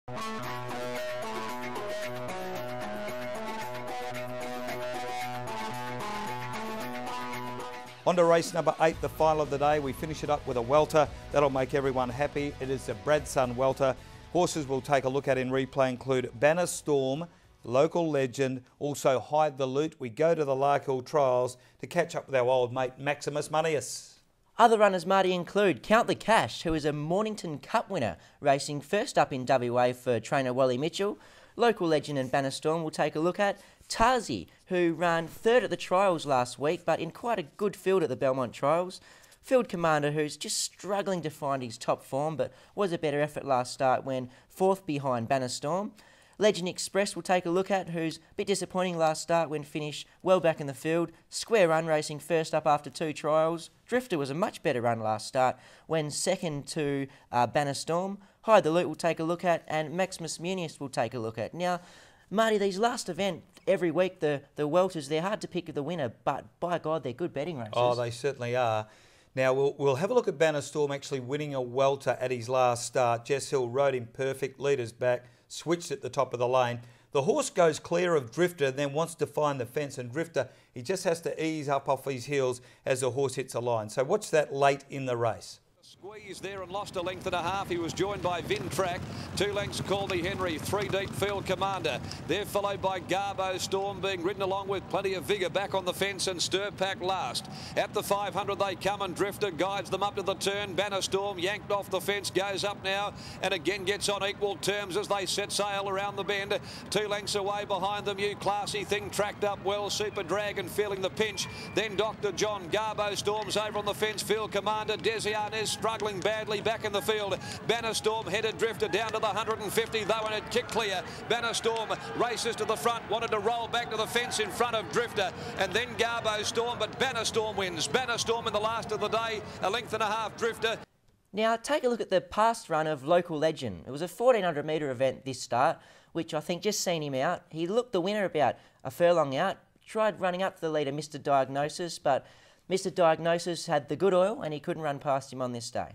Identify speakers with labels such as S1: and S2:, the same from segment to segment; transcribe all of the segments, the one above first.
S1: On to race number 8, the final of the day. We finish it up with a welter. That'll make everyone happy. It is the Bradson welter. Horses we'll take a look at in replay include Banner Storm, Local Legend, also Hide the Loot. We go to the Larkhill Trials to catch up with our old mate Maximus Manius.
S2: Other runners, Marty, include Count the Cash, who is a Mornington Cup winner, racing first up in WA for trainer Wally Mitchell. Local Legend and Banner Storm we'll take a look at. Tazi, who ran third at the trials last week, but in quite a good field at the Belmont trials. Field Commander, who's just struggling to find his top form, but was a better effort last start when fourth behind Banner Storm. Legend Express we'll take a look at, who's a bit disappointing last start when finished well back in the field. Square Run racing first up after 2 trials. Drifter was a much better run last start when second to Banner Storm. Hide the Loot we'll take a look at, and Maximus Muniz we'll take a look at. Now, Marty, these last event, every week, the welters, they're hard to pick the winner, but by God, they're good betting races.
S1: Oh, they certainly are. Now, we'll have a look at Banner Storm actually winning a welter at his last start. Jess Hill rode him perfect, leaders back, switched at the top of the lane. The horse goes clear of Drifter, then wants to find the fence, and Drifter, he just has to ease up off his heels as the horse hits a line. So watch that late in the race.
S3: Squeeze there and lost a length and a half. He was joined by Vintrack. 2 lengths Caldy Henry, 3 deep Field Commander. They're followed by Garbo Storm being ridden along with plenty of vigour back on the fence, and Stirpack last. At the 500 they come, and Drifter guides them up to the turn. Banner Storm yanked off the fence, goes up now and again gets on equal terms as they set sail around the bend. 2 lengths away behind them, You Classy Thing tracked up well. Super Dragon feeling the pinch. Then Dr. John. Garbo Storm's over on the fence. Field Commander. Desiarnez struggling badly back in the field. Banner Storm headed Drifter down to the 150 though, and it kicked clear. Banner Storm races to the front, wanted to roll back to the fence in front of Drifter, and then Garbo Storm, but Banner Storm wins. Banner Storm in the last of the day, a length and a half Drifter.
S2: Now, take a look at the past run of Local Legend. It was a 1400 metre event this start, which I think just seen him out. He looked the winner about a furlong out, tried running up to the leader, Mr. Diagnosis, but Mr. Diagnosis had the good oil and he couldn't run past him on this day.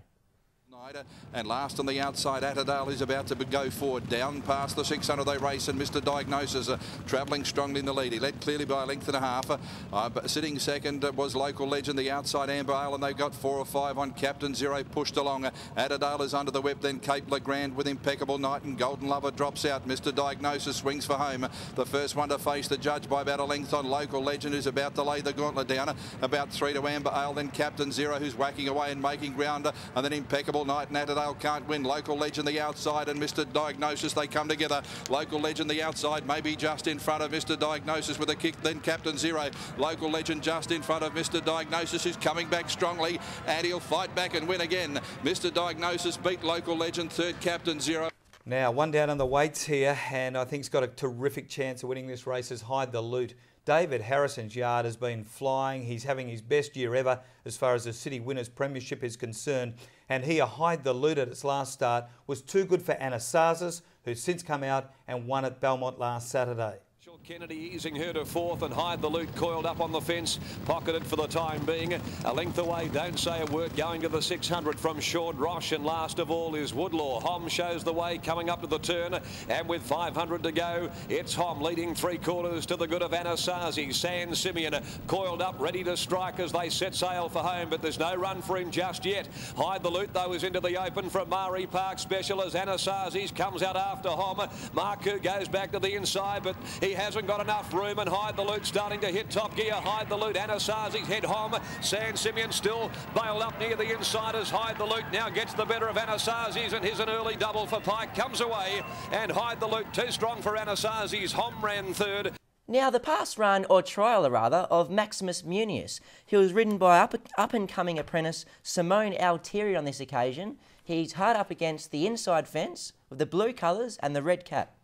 S4: And last on the outside, Atterdale is about to go forward. Down past the 600 they race, and Mr. Diagnosis travelling strongly in the lead. He led clearly by a length and a half. But sitting second was Local Legend, the outside Amber Ale, and they've got 4 or 5 on Captain Zero pushed along. Atterdale is under the whip, then Cape Legrand with Impeccable Night, and Golden Lover drops out. Mr. Diagnosis swings for home. The first one to face the judge by about a length on Local Legend, who's about to lay the gauntlet down. About 3 to Amber Ale, then Captain Zero, who's whacking away and making ground, and then Impeccable Night and Atterdale can't win. Local Legend the outside and Mr. Diagnosis, they come together. Local Legend the outside, maybe just in front of Mr. Diagnosis with a kick, then Captain Zero. Local Legend just in front of Mr. Diagnosis, who's coming back strongly, and he'll fight back and win again. Mr. Diagnosis beat Local Legend, third Captain Zero.
S1: Now, one down on the weights here, and I think he's got a terrific chance of winning this race is Hide the Loot. David Harrison's yard has been flying. He's having his best year ever as far as the City Winners Premiership is concerned. And here, Hide the Loot at its last start was too good for Anasazis, who's since come out and won at Belmont last Saturday.
S3: Kennedy easing her to fourth, and Hide the Loot coiled up on the fence, pocketed for the time being. A length away, Don't Say a Word, going to the 600 from Short Roche, and last of all is Woodlaw. Hom shows the way coming up to the turn, and with 500 to go, it's Hom leading 3/4 to the good of Anasazi. San Simeon coiled up, ready to strike as they set sail for home, but there's no run for him just yet. Hide the Loot, though, is into the open from Mari Park Special as Anasazis comes out after Hom. Marku goes back to the inside, but he hasn't got enough room, and Hide the Loot starting to hit top gear. Hide the Loot, Anasazis head home. San Simeon still bailed up near the inside as Hide the Loot now gets the better of Anasazis, and here's an early double for Pike, comes away, and Hide the Loot too strong for Anasazis. Hom ran third.
S2: Now, the past run, or trial rather, of Maximus Muniz. He was ridden by up-and-coming apprentice Simone Altieri on this occasion. He's hard up against the inside fence with the blue colours and the red cap.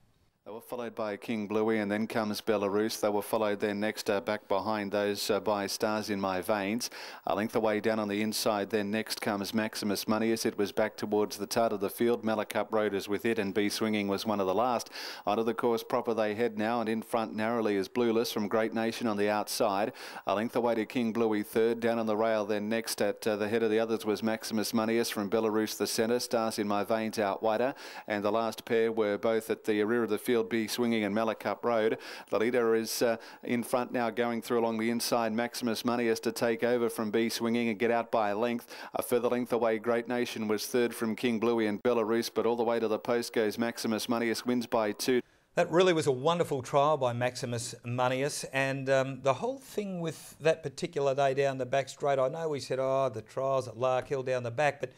S5: They were followed by King Bluey, and then comes Belarus. They were followed then next back behind those by Stars in My Veins. A length away down on the inside, then next comes Maximus Munius. It was back towards the start of the field. Malacup Road is with it, and Be Swinging was one of the last. Onto the course proper they head now, and in front narrowly is Blueless from Great Nation on the outside. A length away to King Bluey third. Down on the rail then next at the head of the others was Maximus Munius from Belarus the centre. Stars in My Veins out wider, and the last pair were both at the rear of the field. Be Swinging and Malacup Road. The leader is in front now, going through along the inside. Maximus Munius to take over from Be Swinging and get out by a length. A further length away, Great Nation was third from King Bluey and Belarus, but all the way to the post goes Maximus Munius, wins by 2.
S1: That really was a wonderful trial by Maximus Munius, and the whole thing with that particular day down the back straight, I know we said, oh, the trials at Lark Hill down the back, but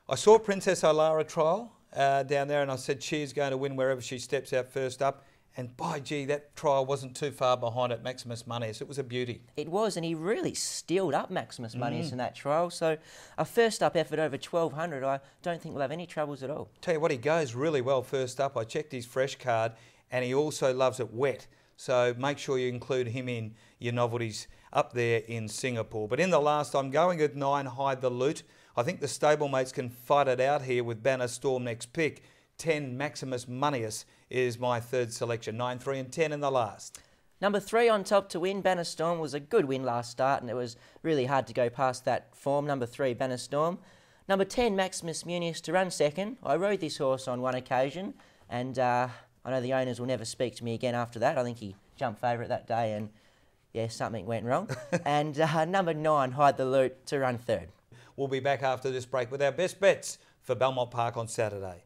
S1: I saw Princess Olara trial down there, and I said she's going to win wherever she steps out first up. And by gee, that trial wasn't too far behind at Maximus Munius. It was a beauty.
S2: It was, and he really steeled up Maximus Munius in that trial. So a first up effort over 1,200, I don't think we'll have any troubles at all.
S1: Tell you what, he goes really well first up. I checked his fresh card, and he also loves it wet. So make sure you include him in your novelties up there in Singapore. But in the last, I'm going at 9, Hide the Loot. I think the stablemates can fight it out here with Banner Storm next pick. 10, Maximus Munius is my third selection. 9, 3 and 10 in the last.
S2: Number 3 on top to win. Banner Storm was a good win last start, and it was really hard to go past that form. Number 3, Banner Storm. Number 10, Maximus Munius to run second. I rode this horse on one occasion, and I know the owners will never speak to me again after that. I think he jumped favourite that day, and yeah, something went wrong. And number 9, Hide the Loot to run third.
S1: We'll be back after this break with our best bets for Belmont Park on Saturday.